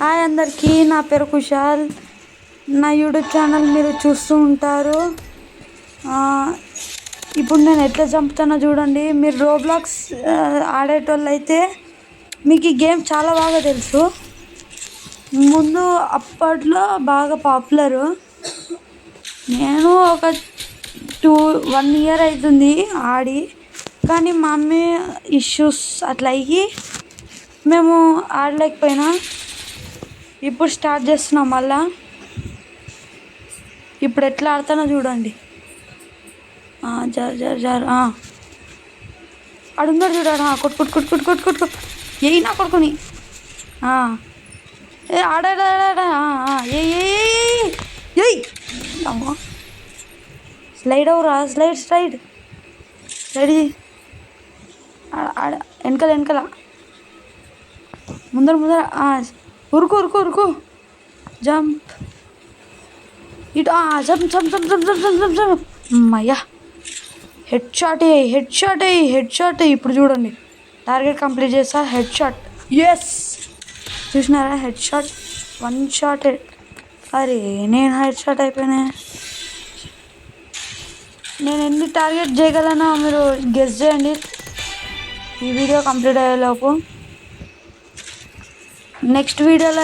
Hi అందరికీ, నా పేరు కుశాల్. నా యూట్యూబ్ ఛానల్ మీరు చూస్తూ ఉంటారు. ఇప్పుడు నేను ఎట్లా చంపుతానో చూడండి. మీరు రోబ్లాక్స్ ఆడేటోళ్ళు అయితే మీకు ఈ గేమ్ చాలా బాగా తెలుసు. ముందు అప్పట్లో బాగా పాపులరు. నేను ఒక 1 ఇయర్ అవుతుంది ఆడి, కానీ మా మమ్మీ ఇష్యూస్ అట్లా అయ్యి మేము ఆడలేకపోయినా. ఇప్పుడు స్టార్ట్ చేస్తున్నాం మళ్ళా. ఇప్పుడు ఎట్లా ఆడతానో చూడండి. జర అడుగున్నాడు చూడాడు. కొట్టు ఏ నా కొడుకుని ఆడాడా ఏయ్ అమ్మా. స్లైడ్ అవురా, స్లైడ్ వెనకల ముందర ఉరుకు జంప్ ఇటు జంప్. అమ్మయ్యా, హెడ్ షాట్. ఇప్పుడు చూడండి, టార్గెట్ కంప్లీట్ చేస్తా. Head shot, yes. చూసినారా, హెడ్ షాట్, 1 షాట్. అరే నేను హెడ్ షాట్ అయిపోయినా. నేను ఎన్ని టార్గెట్ చేయగలనో మీరు గెస్ చేయండి ఈ వీడియో కంప్లీట్ అయ్యేలోపు. నెక్స్ట్ వీడియోలో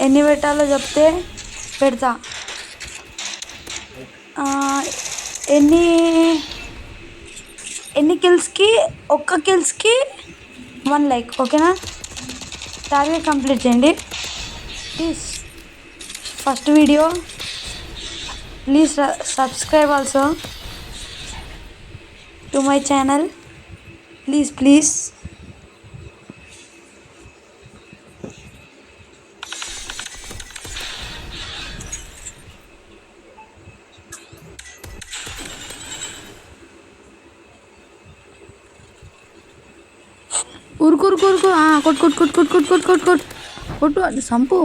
ఎన్ని పెట్టాలో చెప్తే పెడతా. ఎన్ని కిల్స్కి, ఒక్క కిల్స్కి 1 లైక్, ఓకేనా? టార్గెట్ కంప్లీట్ చేయండి please. First video, please subscribe also to my channel, please. ఉరుకు కొట్టు అది సంపు.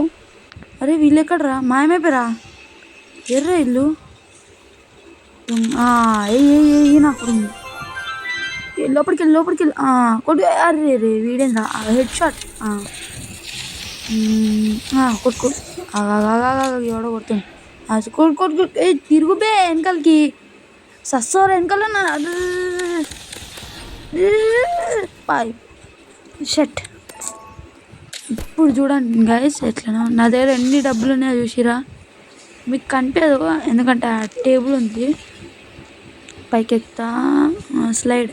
అరే వీళ్ళు ఎక్కడరా, మాయమైపోయారా? ఎర్ర ఇల్లు నాకు లోపలికి వెళ్ళి కొట్టు. అరే వీడేంద్రా, హెడ్ షాట్. కొట్టు ఎవడో కొడుతుంది. కొట్టు తిరుగుబే వెనకాలకి. సస్సోర వెనకాల బాయ్ షట్. ఇప్పుడు చూడండి గైస్ ఎట్లా నా దగ్గర ఎన్ని డబ్బులు ఉన్నాయో చూసిరా. మీకు కనిపించదు ఎందుకంటే ఆ టేబుల్ ఉంది. పైకి ఎక్కుతా, స్లైడ్,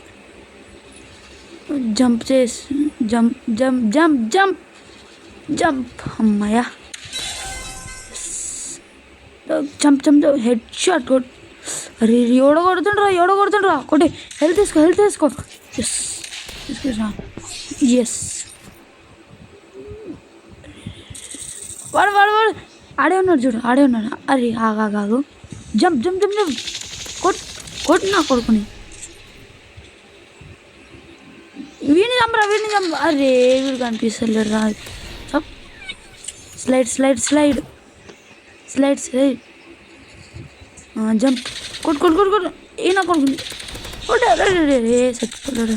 జంప్ చేసి జంప్. అమ్మాయ్యా, జంప్. హెడ్ షాట్ కొట్టు. అరే ఎవడో కొడుతుండ్రా కొట్టి. హెల్త్ తీసుకో. ఎస్ వాడు ఆడే ఉన్నాడు చూడు. అరే ఆగాగు. జంప్. కొట్టు నా కొడుకుని. వీడిని చంపరా. అరే వీడు కనిపిస్తలేడు రా. Slide jump. కొట్టు ఏ నా కొడుకుని. అరే చచ్చిపోతాడు.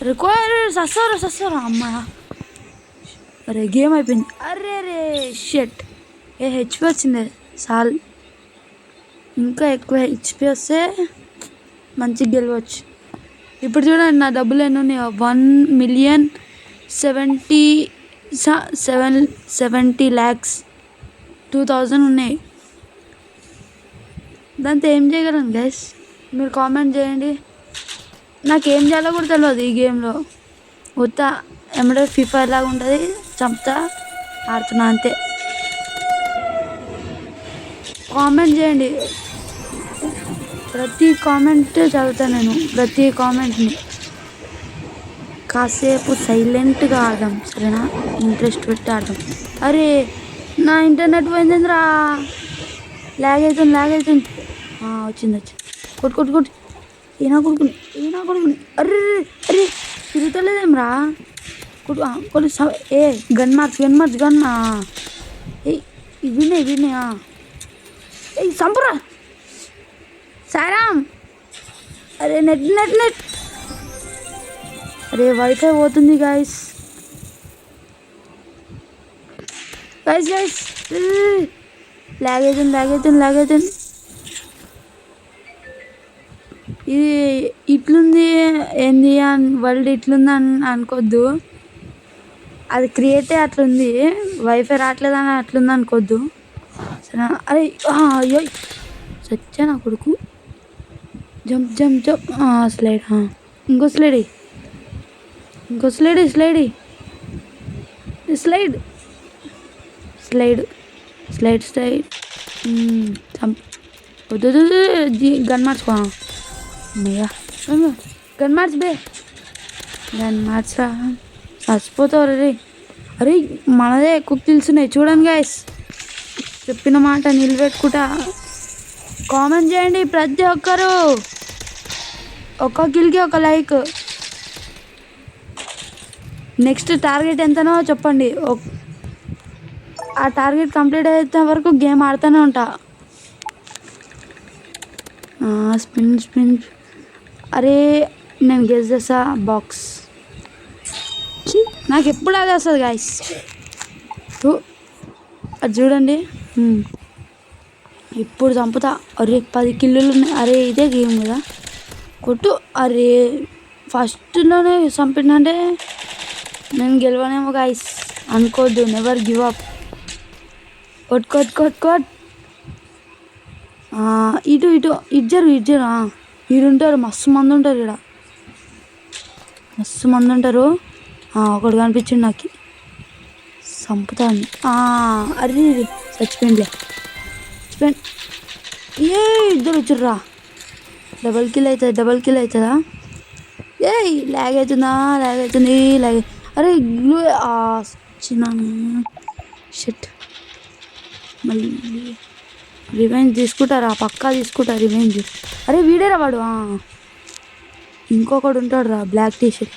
అరే సస్తారా అమ్మా. అరే గేమ్ అయిపోయింది. అరే షట్. హెచ్పి వచ్చింది సాల్. ఇంకా ఎక్కువ హెచ్పి వస్తే మంచిగా గెలవచ్చు. ఇప్పుడు చూడండి నా డబ్బులు ఎన్ని ఉన్నాయో. 1,70,2,000 ఉన్నాయి. దాంతో ఏం చేయగలను గైస్, మీరు కామెంట్ చేయండి. నాకేం చేయాలో కూడా తెలియదు ఈ గేమ్లో. ఉత్తా ఏమంటే FIFA లాగా ఉంటుంది, చంపుతా ఆడుతున్నా అంతే. కామెంట్ చేయండి, ప్రతి కామెంట్ చదువుతాను నేను. ప్రతి కామెంట్ని కాసేపు సైలెంట్గా ఆడదాం, సరేనా? ఇంట్రెస్ట్ పెట్టి ఆడదాం. అరే నా ఇంటర్నెట్ పోయిందిరా. లాగ్ అవుతుంది. వచ్చింది. కొట్టు. ఈనా కొడుకుని. అరే తిరుగుతలేదేమ్రా. కొట్టు. Gun March. వినే సంపురా సారామ్. అరే నెట్. అరే వైఫై పోతుంది గాయస్. గైస్ లాగ్ అవుతుంది. ఇది ఇట్లుంది ఏంది అని వరల్డ్ ఇట్లుంది అని అనుకోవద్దు. అది క్రియేటే అట్లుంది, వైఫై రావట్లేదని అట్లుంది అనుకోవద్దు. సరే అరే అయ్యో సచ్చా నా కొడుకు. Jump slide. ఇంకో స్లైడ్ వద్దు. గన్ మార్చుకో అమ్మయ్యా. గన్ మార్చరా చచ్చిపోతావు రే. అరే మనదే ఎక్కువ తెలుసున్నాయి చూడండి గైస్. చెప్పిన మాట నిలబెట్టుకుంటా. కామెంట్ చేయండి ప్రతి ఒక్కరు. ఒక్క కిల్కి ఒక లైక్. నెక్స్ట్ టార్గెట్ ఎంతనో చెప్పండి. ఆ టార్గెట్ కంప్లీట్ అయ్యే వరకు గేమ్ ఆడుతూనే ఉంటా. స్పిన్. అరే నేను గెస్ చేస్తా బాక్స్. నాకు ఎప్పుడు అదే వస్తుంది గాయస్. అది చూడండి. ఇప్పుడు చంపుతా. అరే 10 కిల్లులు ఉన్నాయి. అరే ఇదే గేమ్ కదా కొట్టు. అరే ఫస్ట్లోనే చంపిందంటే నేను గెలవనేమో గాయస్ అనుకోవద్దు. Never give up. కొట్. ఇటు జరు ఈడుంటారు. మస్తు మంది ఉంటారు. ఒకడు కనిపించింది నాకు. చంపుతాను. అరే చచ్చిపోయింది. ఇద్దరు వచ్చిర్రా. డబల్ కిల్ అవుతుందా? లాగ్ అవుతుంది. అరే వచ్చినాను. షట్. మళ్ళీ రివెంజ్ తీసుకుంటారా? పక్కా తీసుకుంటా రివెంజ్. అరే వీడేరా వాడు. ఇంకొకడు ఉంటాడు రా బ్లాక్ టీషర్ట్.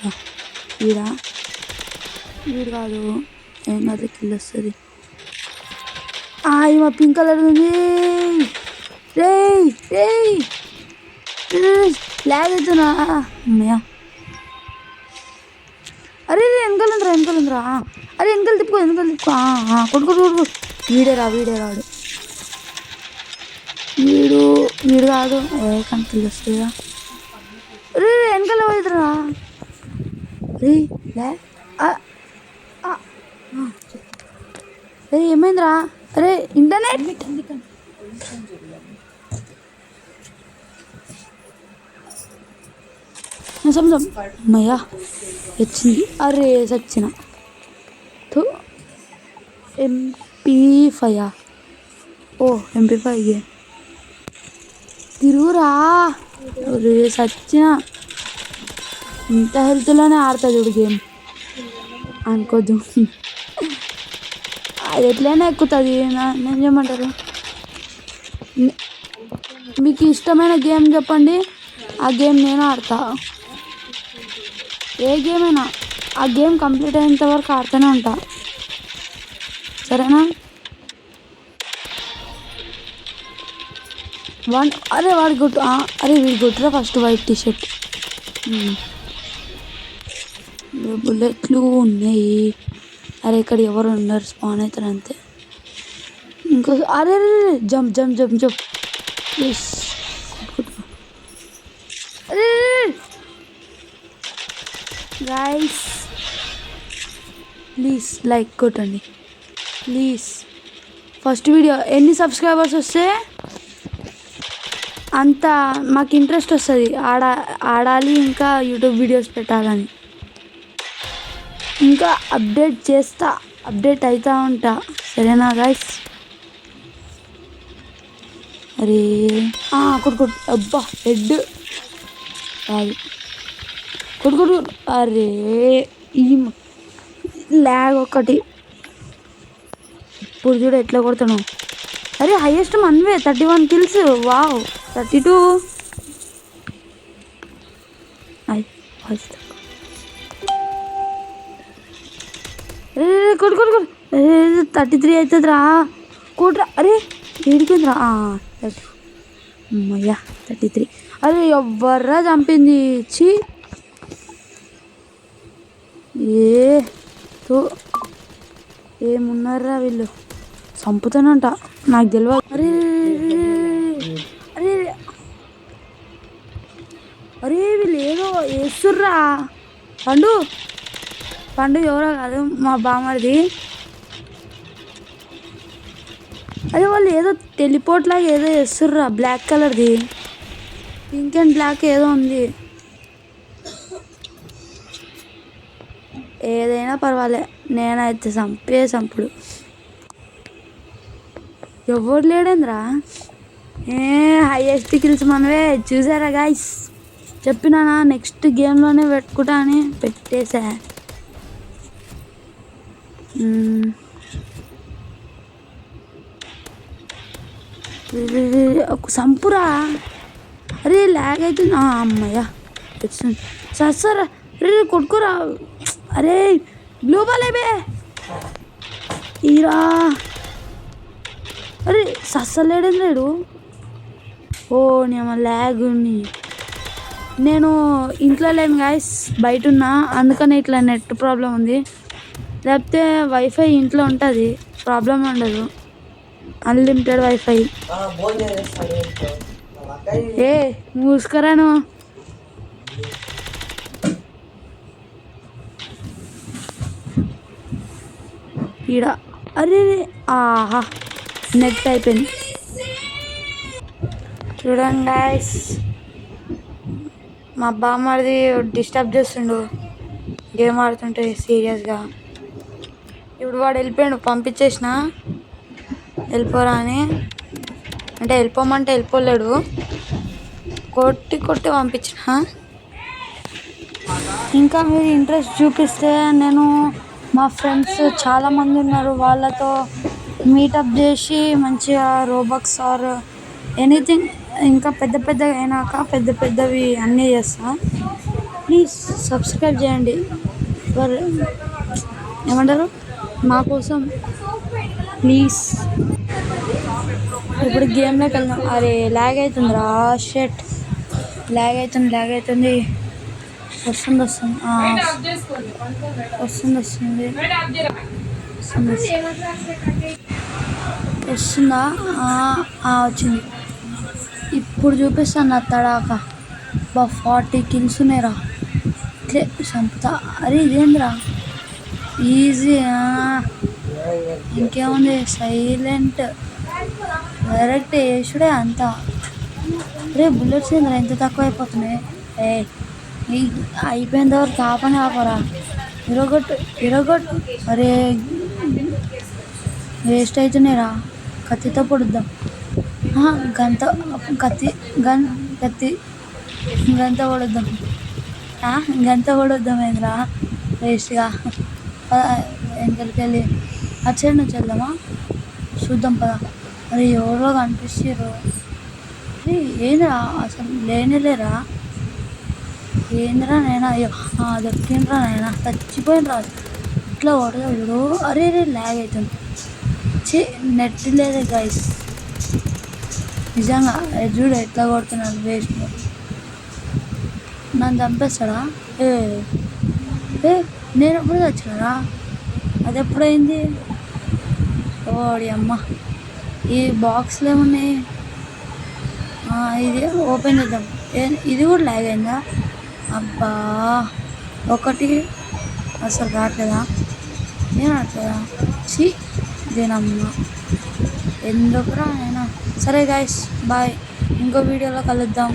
వీడు కాదు. ఏం కాదు కిల్ వస్తుంది. మా పింక్ కలర్ ఉంది. లాగ్ అవుతున్నా అమ్మయ్యా. అరే వెనకాల ఉందిరా. అరే వెనకాల తిప్పుకో. కొడుకు. వీడేరా వాడు. వీడు కాదు. కనుక వస్తుందా? రే వెనకాల పోయిద్రా. ఏమైందిరా? అరే ఇంటర్నెట్ అమ్మయ్యా వచ్చింది. అరే సచ్చిన. MP5 MP5 తిరుగురా. సచ్చిన. ఇంత హెల్త్లోనే ఆడుతుంది చూడు గేమ్ అనుకోద్దు. అది ఎట్లయినా ఎక్కుతుంది. నేను చేయమంటారు. మీకు ఇష్టమైన గేమ్ చెప్పండి, ఆ గేమ్ నేను ఆడతా. ఏ గేమ్ అయినా ఆ గేమ్ కంప్లీట్ అయ్యేంత వరకు ఆడుతూనే ఉంటా. సరేనా? అరే వాడి గుట్టు. అరే వీడి గుట్టురా ఫస్ట్ వైట్ టీషర్ట్. బుల్లెట్లు ఉన్నాయి. అరే ఇక్కడ ఎవరు ఉన్నారు? స్పాన్ అవుతారు అంతే. ఇంకో అరే జంప్ అరే గైస్ ప్లీజ్ లైక్ కొట్టండి ప్లీజ్. ఫస్ట్ వీడియో ఎన్ని సబ్స్క్రైబర్స్ వస్తే అంత మాకు ఇంట్రెస్ట్ వస్తుంది ఆడాలి, ఇంకా యూట్యూబ్ వీడియోస్ పెట్టాలని. ఇంకా అప్డేట్ అవుతూ ఉంటా. సరేనా గైస్? అరే కొట్టు. అబ్బా హెడ్ కాదు. కొట్టు. అరే ఈ ల్యాగ్ ఒకటి. ఇప్పుడు చూడు ఎట్లా కొడతాను. అరే హైయెస్ట్ మనవే 31 కిల్స్. వావ్ 32. కొట్టు. అరే 33 అవుతుందిరా. కొట్రా. అరే ఏడిపోయిందిరా. 30. అమ్మయ్యా 33. అరే ఎవర్రా చంపింది? చి ఏమున్నారా వీళ్ళు. చంపుతానంట, నాకు తెలియదు. అరే అరే అరే వీళ్ళు ఏదో వేస్తుర్రా. పండు పండు ఎవరో కాదు, మా బామ్మడిది. అదే వాళ్ళు ఏదో టెలిపోర్ట్లాగా ఏదో వేస్తుర్రా, బ్లాక్ కలర్ది, పింక్ అండ్ బ్లాక్ ఏదో ఉంది. ఏదైనా పర్వాలే, నేనైతే చంపుడు. ఎవరు లేడేంద్రా, హైయెస్ట్ కిల్స్ మనవే. చూసారా గాయ్స్, చెప్పినానా నెక్స్ట్ గేమ్లోనే పెట్టుకుంటా అని, పెట్టేసా. సంపురా. అరే లాగ్ అవుతుంది. అమ్మయ్య వచ్చింది. సార్ రే కొట్టుకోరా. అరే బ్లూ బాల్ ఏబే ఈరా. అరే సస్సలేడని లేడు. ఓ నేమ ల్యాగ్ ఉంది. నేను ఇంట్లో లేను గాయస్, బయట ఉన్నా, అందుకని ఇట్లా నెట్ ప్రాబ్లం ఉంది. లేకపోతే వైఫై ఇంట్లో ఉంటుంది, ప్రాబ్లం ఉండదు. Unlimited wifi. మూసుకరాను. ఈడ అరే ఆహా నెట్ అయిపోయింది. చూడండి గాయ్స్, మా బామ్మది డిస్టర్బ్ చేస్తుండు గేమ్ ఆడుతుంటే సీరియస్గా. ఇప్పుడు వాడు వెళ్ళిపోయాడు, పంపించేసిన వెళ్ళిపోరా అని. అంటే వెళ్ళిపోమంటే వెళ్ళిపోలేడు, కొట్టి పంపించిన. ఇంకా మీరు ఇంట్రెస్ట్ చూపిస్తే నేను మా ఫ్రెండ్స్ చాలామంది ఉన్నారు, వాళ్ళతో మీటప్ చేసి మంచిగా రోబక్స్ ఆర్ ఎనీథింగ్, ఇంకా పెద్దవి అయినాక పెద్దవి అన్నీ చేస్తా. ప్లీజ్ సబ్స్క్రైబ్ చేయండి, ఏమంటారు మా కోసం ప్లీజ్. ఇప్పుడు గేమ్లోకి వెళ్దాం. అరే ల్యాగ్ అవుతుందిరా, షెట్ ల్యాగ్ అవుతుంది. వస్తుంది వస్తుందా. వచ్చింది. ఇప్పుడు చూపిస్తాను నా తడాక. 40 కిల్స్ ఉన్నాయిరా, ఇట్లే చంపుతా. అరే ఇదేంద్రా ఈజీ. ఇంకేముంది, సైలెంట్ డైరెక్ట్ వేసుడే అంతా. రే బుల్లెట్స్ ఏంద్రా ఎంత తక్కువ అయిపోతున్నాయి. అయిపోయిన వరకు ఆపని ఆపరా, ఇరగొట్టు. అరే వేస్ట్ అవుతున్నాయిరా, కత్తితో పొడుద్దాం. గంత పొడుద్దాం ఏంద్రా వేస్ట్గా. వెనకలికి వెళ్ళి అటు సైడ్ నుంచి వెళ్దామా, చూద్దాం పదా. అరే ఎవరో కనిపిస్తారు. ఏంద్రా అసలు లేరా, ఏంద్రా నైనా. అయ్యో దొరికిండ్రా నైనా, చచ్చిపోయినరా. ఇట్లా కొడదా చూడు. అరే ల్యాగ్ అవుతుంది. నెట్ లేదే గైస్, నిజంగా చూడు ఎట్లా కొడుతున్నాడు వేస్ట్. నన్ను చంపేస్తాడా. నేను ఎప్పుడు వచ్చినారా, అది ఎప్పుడైంది. ఓడి అమ్మ, ఈ బాక్స్లో ఏమున్నాయి. ఇది ఓపెన్ చేద్దాం. ఇది కూడా ల్యాగ్ అయిందా. అబ్బా ఒకటి అసలు రావట్లేదా, ఏం రావట్లేదా. దీనమ్మ ఎందుకురా అయినా. సరే గాయస్, బాయ్, ఇంకో వీడియోలో కలుద్దాం.